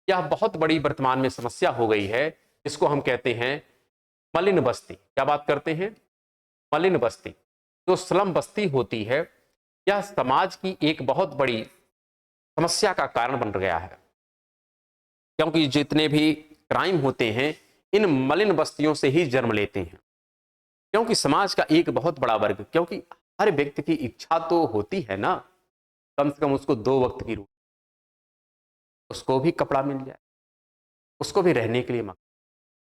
A: यह बहुत बड़ी वर्तमान में समस्या हो गई है जिसको हम कहते हैं मलिन बस्ती। क्या बात करते हैं? मलिन बस्ती। जो स्लम बस्ती होती है, यह समाज की एक बहुत बड़ी समस्या का कारण बन गया है, क्योंकि जितने भी क्राइम होते हैं इन मलिन बस्तियों से ही जन्म लेते हैं। क्योंकि समाज का एक बहुत बड़ा वर्ग, क्योंकि हर व्यक्ति की इच्छा तो होती है ना, कम से कम उसको 2 वक्त की रोटी, उसको भी कपड़ा मिल जाए, उसको भी रहने के लिए मकान,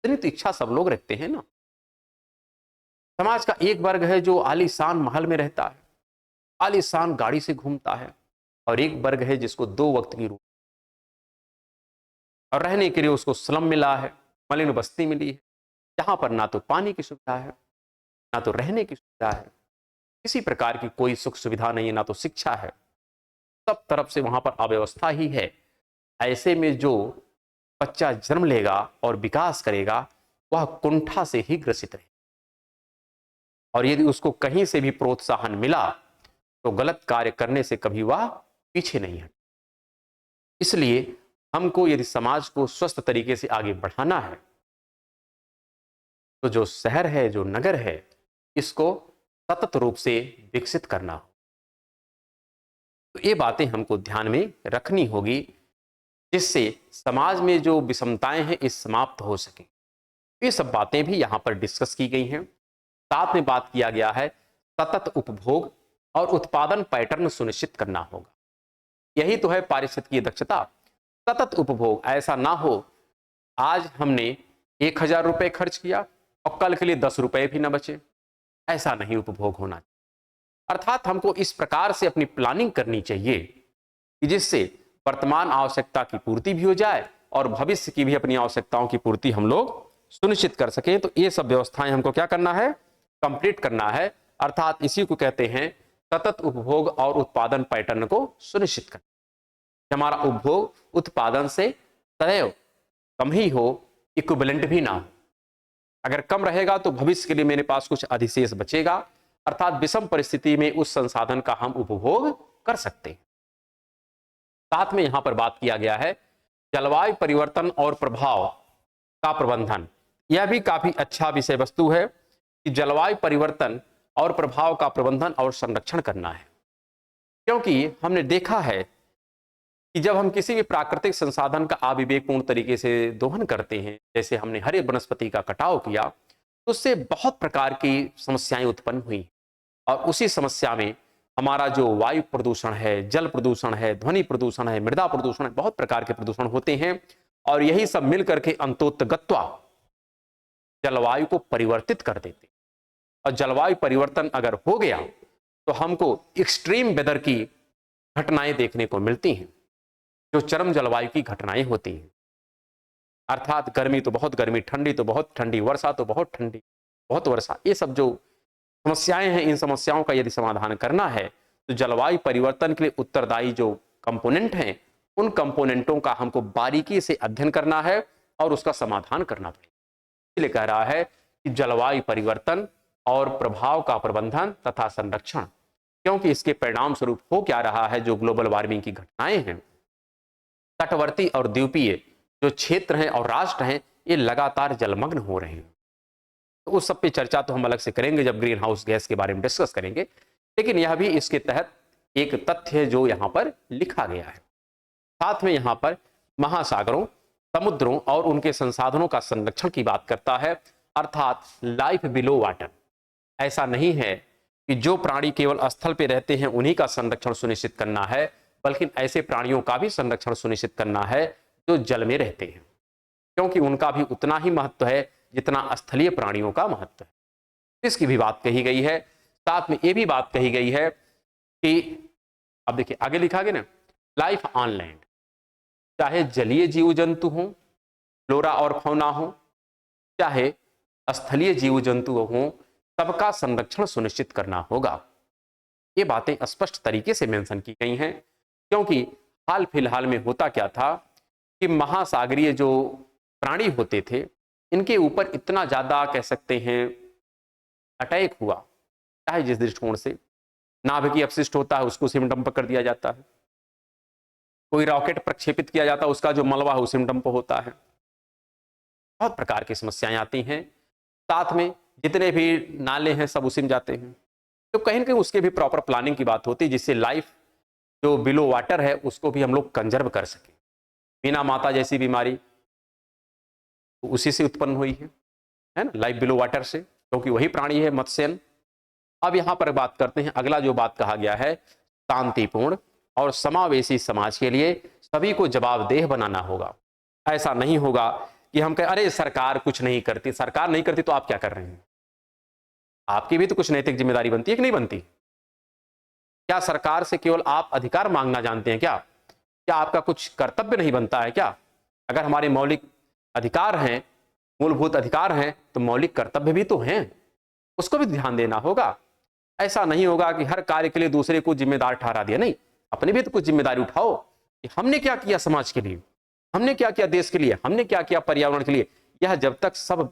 A: इतनी तो इच्छा सब लोग रखते हैं ना। समाज का एक वर्ग है जो आलीशान महल में रहता है, आलीशान गाड़ी से घूमता है, और एक वर्ग है जिसको 2 वक्त की रोटी और रहने के लिए उसको स्लम मिला है, मलिन बस्ती मिली है, जहां पर ना तो पानी की सुविधा है, ना तो रहने की सुविधा है, किसी प्रकार की कोई सुख सुविधा नहीं है, ना तो शिक्षा है, सब तरफ से वहां पर अव्यवस्था ही है। ऐसे में जो बच्चा जन्म लेगा और विकास करेगा वह कुंठा से ही ग्रसित रहे, और यदि उसको कहीं से भी प्रोत्साहन मिला तो गलत कार्य करने से कभी वह पीछे नहीं हटे। इसलिए हमको यदि समाज को स्वस्थ तरीके से आगे बढ़ाना है तो जो शहर है, जो नगर है, इसको सतत रूप से विकसित करना हो। तो ये बातें हमको ध्यान में रखनी होगी, जिससे समाज में जो विषमताएं हैं इस समाप्त हो सके। ये सब बातें भी यहां पर डिस्कस की गई हैं। साथ में बात किया गया है सतत उपभोग और उत्पादन पैटर्न सुनिश्चित करना होगा। यही तो है पारिस्थितिकीय दक्षता। सतत उपभोग, ऐसा ना हो आज हमने 1,000 रुपए खर्च किया और कल के लिए 10 रुपए भी ना बचे, ऐसा नहीं उपभोग होना। अर्थात हमको इस प्रकार से अपनी प्लानिंग करनी चाहिए कि जिससे वर्तमान आवश्यकता की पूर्ति भी हो जाए और भविष्य की भी अपनी आवश्यकताओं की पूर्ति हम लोग सुनिश्चित कर सकें। तो ये सब व्यवस्थाएं हमको क्या करना है? कंप्लीट करना है। अर्थात इसी को कहते हैं सतत उपभोग और उत्पादन पैटर्न को सुनिश्चित करना। हमारा उपभोग उत्पादन से सदैव कम ही हो, इक्विवेलेंट भी ना हो। अगर कम रहेगा तो भविष्य के लिए मेरे पास कुछ अधिशेष बचेगा, अर्थात विषम परिस्थिति में उस संसाधन का हम उपभोग कर सकते हैं। साथ में यहां पर बात किया गया है जलवायु परिवर्तन और प्रभाव का प्रबंधन। यह भी काफी अच्छा विषय वस्तु है कि जलवायु परिवर्तन और प्रभाव का प्रबंधन और संरक्षण करना है, क्योंकि हमने देखा है कि जब हम किसी भी प्राकृतिक संसाधन का अविवेकपूर्ण तरीके से दोहन करते हैं, जैसे हमने हरे वनस्पति का कटाव किया, तो उससे बहुत प्रकार की समस्याएं उत्पन्न हुई। और उसी समस्या में हमारा जो वायु प्रदूषण है, जल प्रदूषण है, ध्वनि प्रदूषण है, मृदा प्रदूषण है, बहुत प्रकार के प्रदूषण होते हैं, और यही सब मिलकर के अंतोत्गत्वा जलवायु को परिवर्तित कर देते। और जलवायु परिवर्तन अगर हो गया तो हमको एक्सट्रीम वेदर की घटनाएं देखने को मिलती हैं, जो चरम जलवायु की घटनाएं होती हैं। अर्थात गर्मी तो बहुत गर्मी, ठंडी तो बहुत ठंडी, वर्षा तो बहुत ठंडी, बहुत वर्षा। ये सब जो समस्याएं हैं, इन समस्याओं का यदि समाधान करना है तो जलवायु परिवर्तन के लिए उत्तरदायी जो कंपोनेंट हैं, उन कंपोनेंटों का हमको बारीकी से अध्ययन करना है और उसका समाधान करना पड़ेगा। इसलिए कह रहा है कि जलवायु परिवर्तन और प्रभाव का प्रबंधन तथा संरक्षण, क्योंकि इसके परिणाम स्वरूप हो क्या रहा है, जो ग्लोबल वार्मिंग की घटनाएं हैं, तटवर्ती और द्वीपीय जो क्षेत्र हैं और राष्ट्र हैं, ये लगातार जलमग्न हो रहे हैं। तो उस सब पे चर्चा तो हम अलग से करेंगे जब ग्रीन हाउस गैस के बारे में डिस्कस करेंगे, लेकिन यह भी इसके तहत एक तथ्य है जो यहां पर लिखा गया है। साथ में यहां पर महासागरों, समुद्रों और उनके संसाधनों का संरक्षण की बात करता है, अर्थात लाइफ बिलो वाटर। ऐसा नहीं है कि जो प्राणी केवल स्थल पे रहते हैं उन्हीं का संरक्षण सुनिश्चित करना है, बल्कि ऐसे प्राणियों का भी संरक्षण सुनिश्चित करना है जो जल में रहते हैं, क्योंकि उनका भी उतना ही महत्व है जितना स्थलीय प्राणियों का महत्व है। इसकी भी बात कही गई है। साथ में यह भी बात कही गई है कि अब देखिए आगे लिखा गया ना, लाइफ ऑन लैंड, चाहे जलीय जीव जंतु हो, फ्लोरा और फौना हो, चाहे स्थलीय जीव जंतु हो, सबका संरक्षण सुनिश्चित करना होगा। ये बातें स्पष्ट तरीके से मेंशन की गई हैं, क्योंकि हाल फिलहाल में होता क्या था कि महासागरीय जो प्राणी होते थे, इनके ऊपर इतना ज़्यादा कह सकते हैं अटैक हुआ, चाहे जिस दृष्टिकोण से। नाभिकीय अपशिष्ट होता है उसको उसी में डंप कर दिया जाता है, कोई रॉकेट प्रक्षेपित किया जाता है उसका जो मलबा है उसी में डंप होता है। बहुत प्रकार की समस्याएं आती हैं, साथ में जितने भी नाले हैं सब उसी में जाते हैं। तो कहीं ना कहीं उसके भी प्रॉपर प्लानिंग की बात होती है, जिससे लाइफ जो बिलो वाटर है उसको भी हम लोग कंजर्व कर सकें। मीना माता जैसी बीमारी तो उसी से उत्पन्न हुई है ना, लाइफ बिलो वाटर से, क्योंकि वही प्राणी है मत्स्यन। अब यहां पर बात करते हैं, अगला जो बात कहा गया है, शांतिपूर्ण और समावेशी समाज के लिए सभी को जवाबदेह बनाना होगा। ऐसा नहीं होगा कि हम कहें अरे सरकार कुछ नहीं करती, सरकार नहीं करती तो आप क्या कर रहे हैं? आपकी भी तो कुछ नैतिक जिम्मेदारी बनती है कि नहीं बनती? क्या सरकार से केवल आप अधिकार मांगना जानते हैं क्या? क्या आपका कुछ कर्तव्य नहीं बनता है क्या? अगर हमारे मौलिक अधिकार हैं, मूलभूत अधिकार हैं, तो मौलिक कर्तव्य भी तो हैं, उसको भी ध्यान देना होगा। ऐसा नहीं होगा कि हर कार्य के लिए दूसरे को जिम्मेदार ठहरा दिया, नहीं, अपनी भी तो कुछ जिम्मेदारी उठाओ कि हमने क्या किया समाज के लिए, हमने क्या किया देश के लिए, हमने क्या किया पर्यावरण के लिए। यह जब तक सब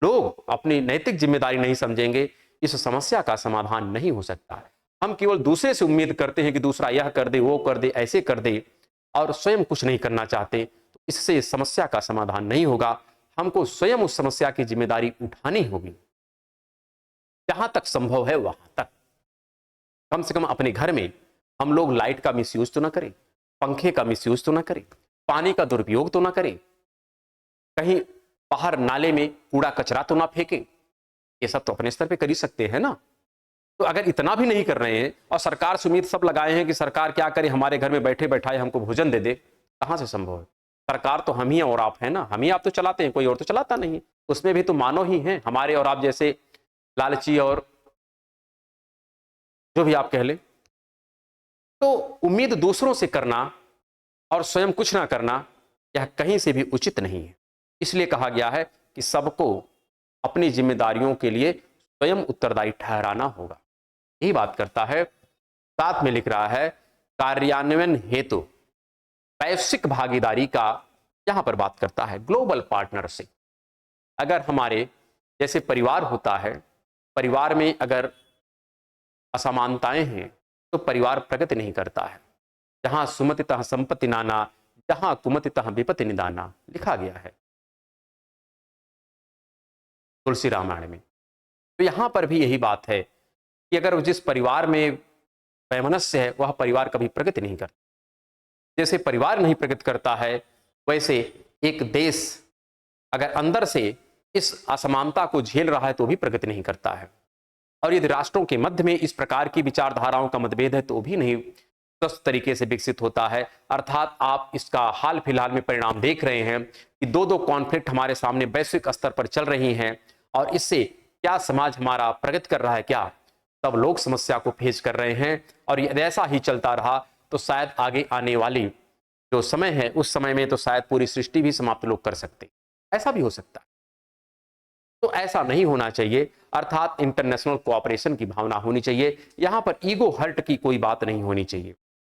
A: लोग अपनी नैतिक जिम्मेदारी नहीं समझेंगे, इस समस्या का समाधान नहीं हो सकता। हम केवल दूसरे से उम्मीद करते हैं कि दूसरा यह कर दे, वो कर दे, ऐसे कर दे, और स्वयं कुछ नहीं करना चाहते, तो इससे इस समस्या का समाधान नहीं होगा। हमको स्वयं उस समस्या की जिम्मेदारी उठानी होगी, जहां तक संभव है वहां तक। कम से कम अपने घर में हम लोग लाइट का मिसयूज तो ना करें, पंखे का मिसयूज तो ना करें, पानी का दुरुपयोग तो ना करें, कहीं बाहर नाले में कूड़ा कचरा तो ना फेंकें। ये सब तो अपने स्तर पे कर ही सकते हैं ना। तो अगर इतना भी नहीं कर रहे हैं और सरकार से उम्मीद सब लगाए हैं कि सरकार क्या करे, हमारे घर में बैठे बैठाए हमको भोजन दे दे, कहां से संभव है? सरकार तो हम ही और आप है ना, हम ही आप तो चलाते हैं, कोई और तो चलाता नहीं है। उसमें भी तो मानव ही हैं, हमारे और आप जैसे लालची और जो भी आप कह ले। तो उम्मीद दूसरों से करना और स्वयं कुछ ना करना, यह कहीं से भी उचित नहीं है। इसलिए कहा गया है कि सबको अपनी जिम्मेदारियों के लिए स्वयं उत्तरदायी ठहराना होगा। यही बात करता है, साथ में लिख रहा है कार्यान्वयन हेतु वैश्विक भागीदारी का, यहां पर बात करता है ग्लोबल पार्टनरशिप। अगर हमारे जैसे परिवार होता है, परिवार में अगर असमानताएं हैं तो परिवार प्रगति नहीं करता है। जहां सुमतितः संपत्ति नाना, जहां कुमतितः विपत्ति निदाना, लिखा गया है तुलसी रामायण में। तो यहां पर भी यही बात है कि अगर जिस परिवार में वैमनस्य है वह परिवार कभी प्रगति नहीं करता। जैसे परिवार नहीं प्रगति करता है, वैसे एक देश अगर अंदर से इस असमानता को झेल रहा है तो भी प्रगति नहीं करता है। और यदि राष्ट्रों के मध्य में इस प्रकार की विचारधाराओं का मतभेद है तो भी नहीं स्वस्थ तरीके से विकसित होता है। अर्थात आप इसका हाल फिलहाल में परिणाम देख रहे हैं कि दो कॉन्फ्लिक्ट हमारे सामने वैश्विक स्तर पर चल रही हैं, और इससे क्या समाज हमारा प्रगति कर रहा है? क्या सब लोग समस्या को फेस कर रहे हैं? और यदि ऐसा ही चलता रहा तो शायद आगे आने वाली जो समय है उस समय में तो शायद पूरी सृष्टि भी समाप्त लोग कर सकते, ऐसा भी हो सकता है। तो ऐसा नहीं होना चाहिए, अर्थात इंटरनेशनल कोऑपरेशन की भावना होनी चाहिए। यहां पर ईगो हर्ट की कोई बात नहीं होनी चाहिए।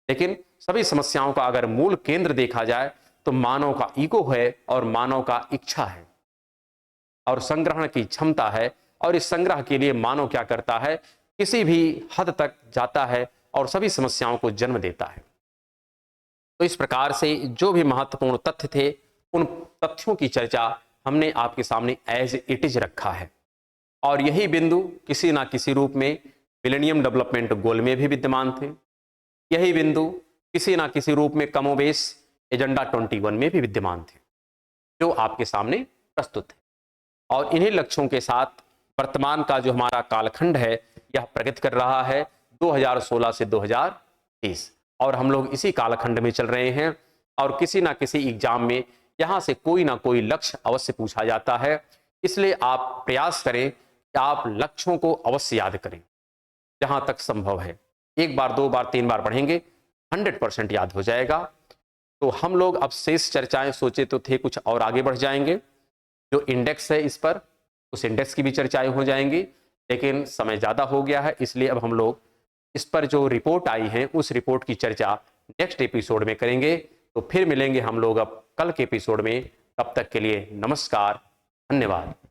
A: लेकिन सभी समस्याओं का अगर मूल केंद्र देखा जाए तो मानव का ईगो है और मानव का इच्छा है और संग्रहण की क्षमता है। और इस संग्रह के लिए मानव क्या करता है, किसी भी हद तक जाता है और सभी समस्याओं को जन्म देता है। तो इस प्रकार से जो भी महत्वपूर्ण तथ्य थे, उन तथ्यों की चर्चा हमने आपके सामने एज इट इज रखा है। और यही बिंदु किसी ना किसी रूप में मिलेनियम डेवलपमेंट गोल में भी विद्यमान थे। यही बिंदु किसी ना किसी रूप में कमोबेश एजेंडा 21 में भी विद्यमान थे, जो आपके सामने प्रस्तुत है। और इन्हीं लक्ष्यों के साथ वर्तमान का जो हमारा कालखंड है यह प्रगति कर रहा है 2016 से 2030, और हम लोग इसी कालखंड में चल रहे हैं। और किसी ना किसी एग्जाम में यहां से कोई ना कोई लक्ष्य अवश्य पूछा जाता है। इसलिए आप प्रयास करें कि आप लक्ष्यों को अवश्य याद करें जहां तक संभव है। एक बार, दो बार, तीन बार पढ़ेंगे 100% याद हो जाएगा। तो हम लोग अब शेष चर्चाएं सोचे तो थे कुछ और आगे बढ़ जाएंगे। जो इंडेक्स है इस पर, उस इंडेक्स की भी चर्चाएं हो जाएंगी, लेकिन समय ज़्यादा हो गया है, इसलिए अब हम लोग इस पर जो रिपोर्ट आई है उस रिपोर्ट की चर्चा नेक्स्ट एपिसोड में करेंगे। तो फिर मिलेंगे हम लोग अब कल के एपिसोड में तब तक के लिए नमस्कार, धन्यवाद।